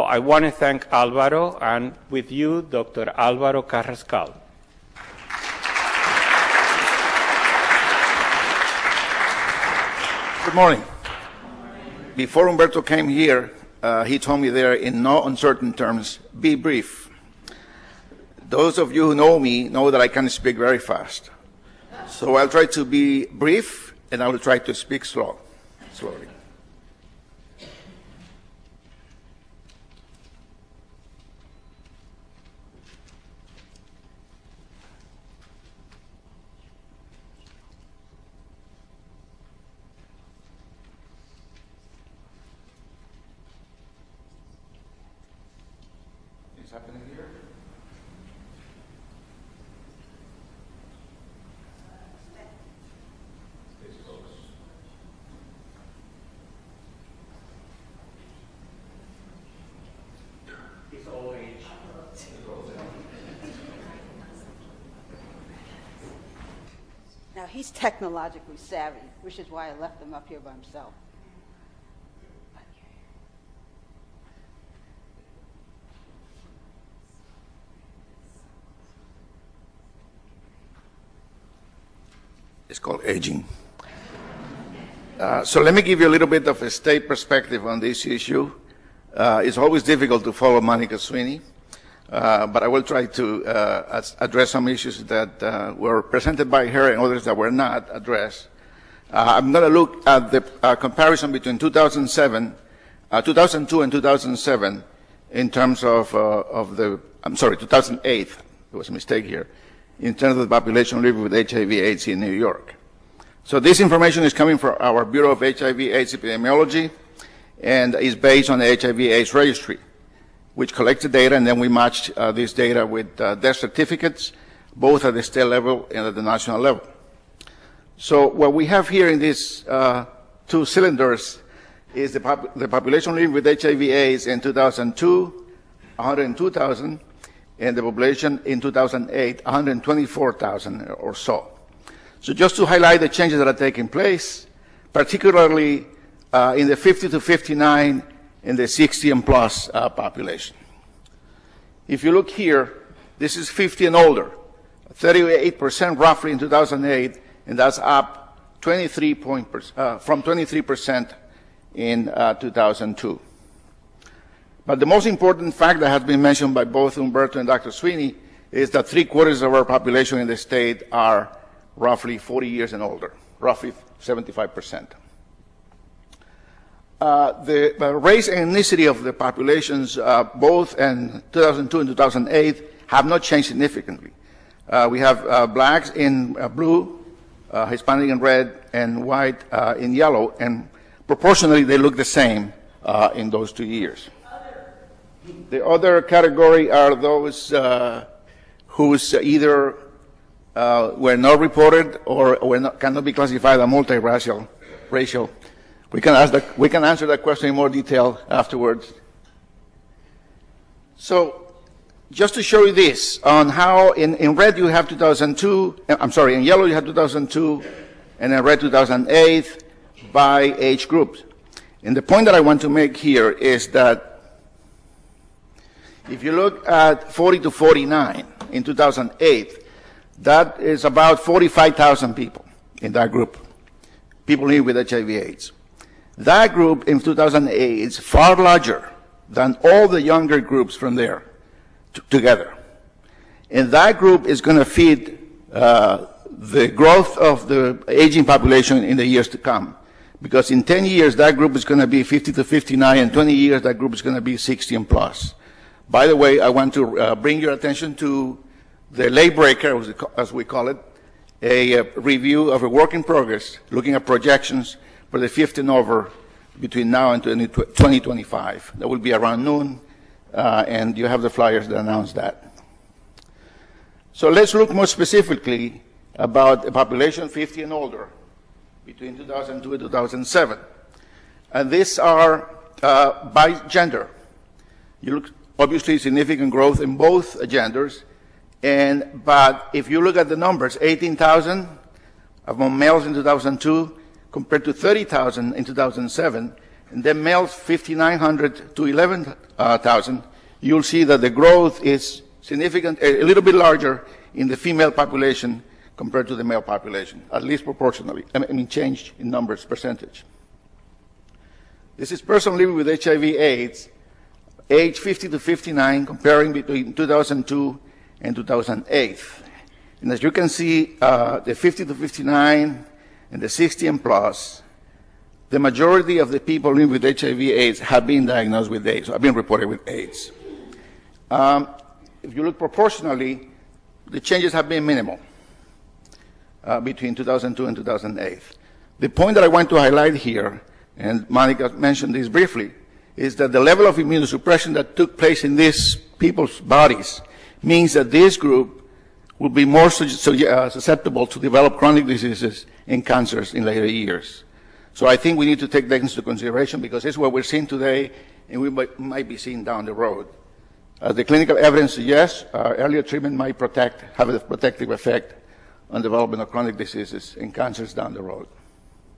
I want to thank Álvaro, and with you, Dr. Álvaro Carrascal. Good morning. Before Humberto came here, he told me there in no uncertain terms, be brief. Those of you who know me know that I can speak very fast. So I'll try to be brief, and I will try to speak slowly. It's happening here. It's old age. Now, he's technologically savvy, which is why I left him up here by himself. It's called aging. So let me give you a little bit of a state perspective on this issue. It's always difficult to follow Monica Sweeney, but I will try to address some issues that were presented by her and others that were not addressed. I'm going to look at the comparison between 2002 and 2007 in terms of 2008. There was a mistake here. In terms of the population living with HIV/AIDS in New York. So this information is coming from our Bureau of HIV/AIDS Epidemiology and is based on the HIV/AIDS registry, which collects the data, and then we match this data with death certificates, both at the state level and at the national level. So what we have here in these two cylinders is the population living with HIV/AIDS in 2002, 102,000, and the population in 2008, 124,000 or so. So just to highlight the changes that are taking place, particularly in the 50 to 59 and the 60 and plus population. If you look here, this is 50 and older, 38% roughly in 2008, and that's up from 23% in 2002. But the most important fact that has been mentioned by both Humberto and Dr. Sweeney is that 3/4 of our population in the state are roughly 40 years and older, roughly 75%. The race and ethnicity of the populations, both in 2002 and 2008, have not changed significantly. We have blacks in blue, Hispanic in red, and white in yellow, and proportionally they look the same in those 2 years. The other category are those whose either were not reported or cannot be classified as multiracial. We can answer that question in more detail afterwards. So, just to show you this on how in red you have 2002. In yellow you have 2002, and in red 2008 by age groups. And the point that I want to make here is that if you look at 40 to 49 in 2008, that is about 45,000 people in that group, people living with HIV/AIDS. That group in 2008 is far larger than all the younger groups from there together. And that group is going to feed the growth of the aging population in the years to come. Because in 10 years, that group is going to be 50 to 59, and 20 years, that group is going to be 60 and plus. By the way, I want to bring your attention to the late breaker, as we call it, a review of a work in progress, looking at projections for the 50 and over between now and 2025. That will be around noon, and you have the flyers that announce that. So let's look more specifically about the population 50 and older between 2002 and 2007. And these are by gender. You look, obviously, significant growth in both genders. But if you look at the numbers, 18,000 among males in 2002 compared to 30,000 in 2007, and then males 5,900 to 11,000, you'll see that the growth is significant, a little bit larger in the female population compared to the male population, at least proportionally. I mean, change in numbers, percentage. This is person living with HIV/AIDS, age 50 to 59, comparing between 2002 and 2008. And as you can see, the 50 to 59 and the 60 and plus, the majority of the people living with HIV/AIDS have been diagnosed with AIDS, have been reported with AIDS. If you look proportionally, the changes have been minimal between 2002 and 2008. The point that I want to highlight here, and Monica mentioned this briefly, is that the level of immunosuppression that took place in these people's bodies means that this group will be more susceptible to develop chronic diseases and cancers in later years. So I think we need to take that into consideration because it's what we're seeing today and we might be seeing down the road. As the clinical evidence suggests, earlier treatment might have a protective effect on development of chronic diseases and cancers down the road.